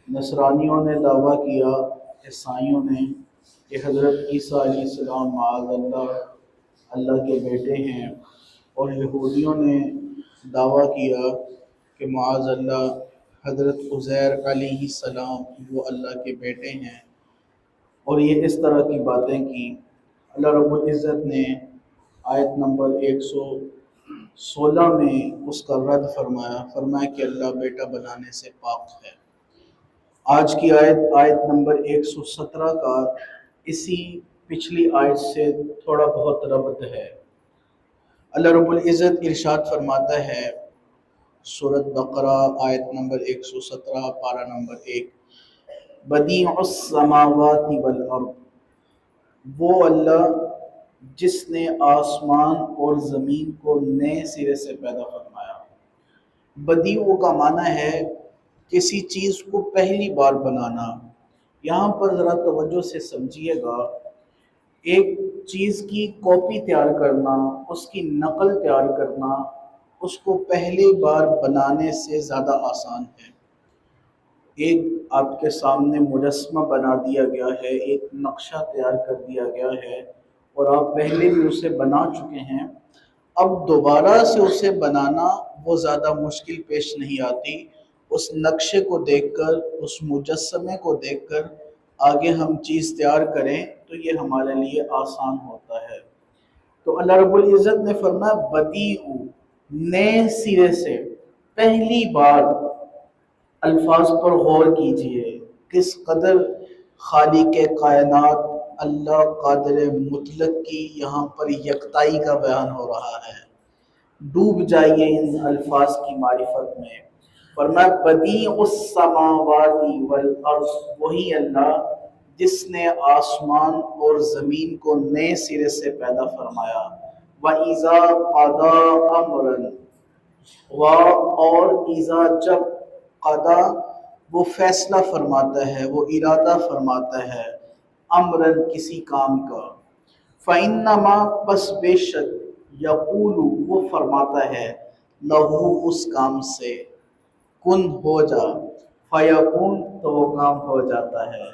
نصرانیوں نے دعویٰ کیا، عیسائیوں نے، کہ حضرت عیسیٰ علیہ السلام معاذ اللہ اللہ کے بیٹے ہیں، اور یہودیوں نے دعویٰ کیا کہ معاذ اللہ حضرت عزیر علیہ السلام وہ اللہ کے بیٹے ہیں، اور یہ اس طرح کی باتیں کی۔ اللہ رب العزت نے آیت نمبر 116 میں اس کا رد فرمایا کہ اللہ بیٹا بنانے سے پاک ہے۔ آج کی آیت نمبر 117 کا اسی پچھلی آیت سے تھوڑا بہت ربط ہے۔ اللہ رب العزت ارشاد فرماتا ہے سورۃ بقرہ آیت نمبر 117 پارہ نمبر 1، بدیع السماوات والارض، وہ اللہ جس نے آسمان اور زمین کو نئے سرے سے پیدا فرمایا۔ بدیع کا معنی ہے کسی چیز کو پہلی بار بنانا۔ یہاں پر ذرا توجہ سے سمجھیے گا، ایک چیز کی کاپی تیار کرنا، اس کی نقل تیار کرنا، اس کو پہلی بار بنانے سے زیادہ آسان ہے۔ ایک آپ کے سامنے مجسمہ بنا دیا گیا ہے، ایک نقشہ تیار کر دیا گیا ہے، اور آپ پہلے بھی اسے بنا چکے ہیں، اب دوبارہ سے اسے بنانا وہ زیادہ مشکل پیش نہیں آتی۔ اس نقشے کو دیکھ کر، اس مجسمے کو دیکھ کر آگے ہم چیز تیار کریں تو یہ ہمارے لیے آسان ہوتا ہے۔ تو اللہ رب العزت نے فرمایا بدیع، نئے سرے سے، پہلی بار۔ الفاظ پر غور کیجئے، کس قدر خالق کائنات اللہ قادر مطلق کی یہاں پر یکتائی کا بیان ہو رہا ہے۔ ڈوب جائیے ان الفاظ کی معرفت میں۔ فرمایا بدیع السماوات والارض، وہی اللہ جس نے آسمان اور زمین کو نئے سرے سے پیدا فرمایا۔ وَإِذَا قَضَىٰ أَمْرًا، اور اذا جب قضا وہ فیصلہ فرماتا ہے، وہ ارادہ فرماتا ہے، امرن کسی کام کا، فَإِنَّمَا پس بے شک، یقول وہ فرماتا ہے، لہو اس کام سے، کن ہو جا، فیکون تو وہ کام ہو جاتا ہے۔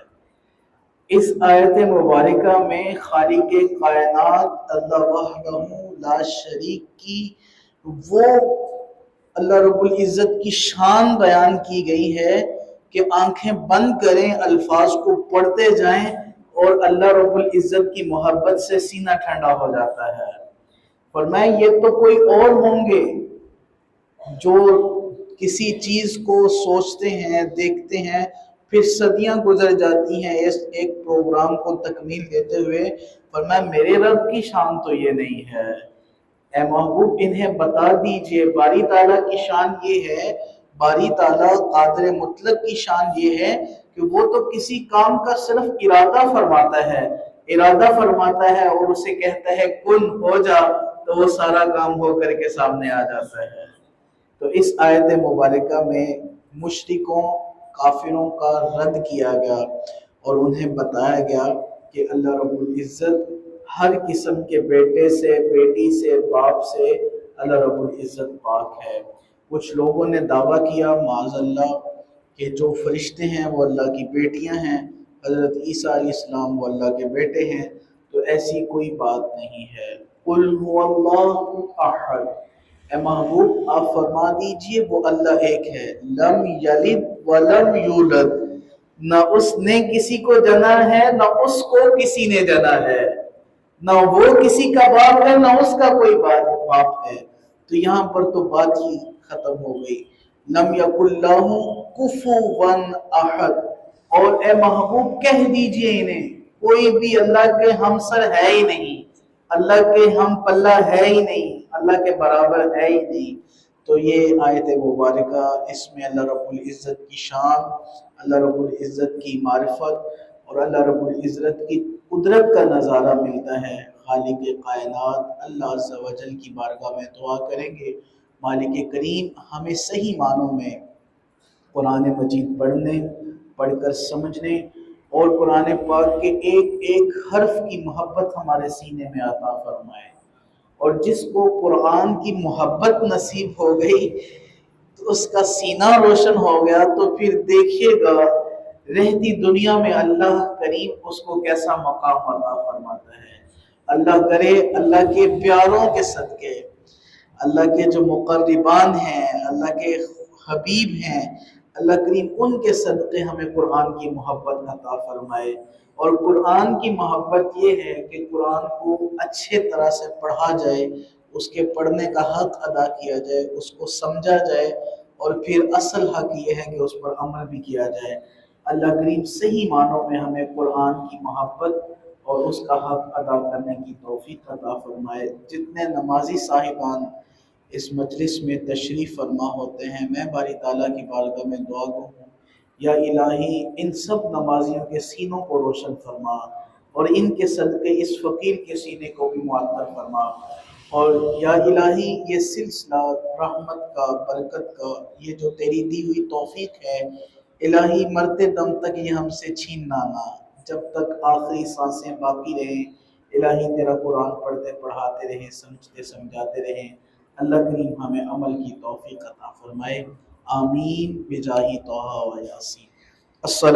اس آیت مبارکہ میں خالق کائنات اللہ وحدہ لا شریک کی وہ اللہ رب العزت کی شان بیان کی گئی ہے کہ آنکھیں بند کریں، الفاظ کو پڑھتے جائیں اور اللہ رب العزت کی محبت سے سینہ ٹھنڈا ہو جاتا ہے۔ فرمایا یہ تو کوئی اور ہوں گے جو کسی چیز کو سوچتے ہیں، دیکھتے ہیں، پھر صدیاں گزر جاتی ہیں اس ایک پروگرام کو تکمیل دیتے ہوئے۔ فرمایا میرے رب کی شان تو یہ نہیں ہے، اے محبوب انہیں بتا دیجئے۔ باری تعالیٰ کی شان یہ ہے، باری تعالیٰ قادر مطلق کی شان یہ ہے کہ وہ تو کسی کام کا صرف ارادہ فرماتا ہے، اور اسے کہتا ہے کن ہو جا، تو وہ سارا کام ہو کر کے سامنے آ جاتا ہے۔ تو اس آیت مبارکہ میں مشرکوں، کافروں کا رد کیا گیا اور انہیں بتایا گیا کہ اللہ رب العزت ہر قسم کے بیٹے سے، بیٹی سے، باپ سے اللہ رب العزت پاک ہے۔ کچھ لوگوں نے دعویٰ کیا معاذ اللہ کہ جو فرشتے ہیں وہ اللہ کی بیٹیاں ہیں، حضرت عیسیٰ علیہ السلام وہ اللہ کے بیٹے ہیں، تو ایسی کوئی بات نہیں ہے۔ قل هو اللہ احد، اے محبوب آپ فرما دیجئے وہ اللہ ایک ہے، لم یلد ولم یولد، نہ اس نے کسی کو جنا ہے، نہ اس کو کسی نے جنا ہے، نہ وہ کسی کا باپ ہے، نہ اس کا کوئی باپ ہے۔ تو یہاں پر تو بات ہی ختم ہو گئی۔ لم یکن لہ کفوا احد، اور اے محبوب کہہ دیجئے انہیں کوئی بھی اللہ کے ہمسر ہے ہی نہیں، اللہ کے ہم پلہ ہے ہی نہیں، اللہ کے برابر ہے ہی نہیں۔ تو یہ آیت مبارکہ، اس میں اللہ رب العزت کی شان، اللہ رب العزت کی معرفت اور اللہ رب العزت کی قدرت کا نظارہ ملتا ہے۔ خالق کائنات اللہ عز و جل کی بارگاہ میں دعا کریں گے مالک کریم ہمیں صحیح معنوں میں قرآن مجید پڑھ کر سمجھنے اور قرآن پاک کے ایک ایک حرف کی محبت ہمارے سینے میں عطا فرمائے، اور جس کو قرآن کی محبت نصیب ہو گئی تو اس کا سینہ روشن ہو گیا تو پھر دیکھیے گا رہتی دنیا میں اللہ کریم اس کو کیسا مقام عطا فرماتا ہے۔ اللہ کرے اللہ کے پیاروں کے صدقے، اللہ کے جو مقربان ہیں، اللہ کے حبیب ہیں، اللہ کریم ان کے صدقے ہمیں قرآن کی محبت عطا فرمائے۔ اور قرآن کی محبت یہ ہے کہ قرآن کو اچھے طرح سے پڑھا جائے، اس کے پڑھنے کا حق ادا کیا جائے، اس کو سمجھا جائے، اور پھر اصل حق یہ ہے کہ اس پر عمل بھی کیا جائے۔ اللہ کریم صحیح معنوں میں ہمیں قرآن کی محبت اور اس کا حق ادا کرنے کی توفیق عطا فرمائے۔ جتنے نمازی صاحبان اس مجلس میں تشریف فرما ہوتے ہیں، میں باری تعالیٰ کی بارگاہ میں دعا گو ہوں، یا الہی ان سب نمازیوں کے سینوں کو روشن فرما، اور ان کے صدقے اس فقیر کے سینے کو بھی معطر فرما، اور یا الہی یہ سلسلہ رحمت کا، برکت کا، یہ جو تیری دی ہوئی توفیق ہے، الہی مرتے دم تک یہ ہم سے چھیننا نہ، جب تک آخری سانسیں باقی رہیں الہی تیرا قرآن پڑھتے پڑھاتے رہیں، سمجھتے سمجھاتے رہیں۔ اللہ کریم ہمیں عمل کی توفیق عطا فرمائے، آمین بجاہ طہ و یاسین۔ السلام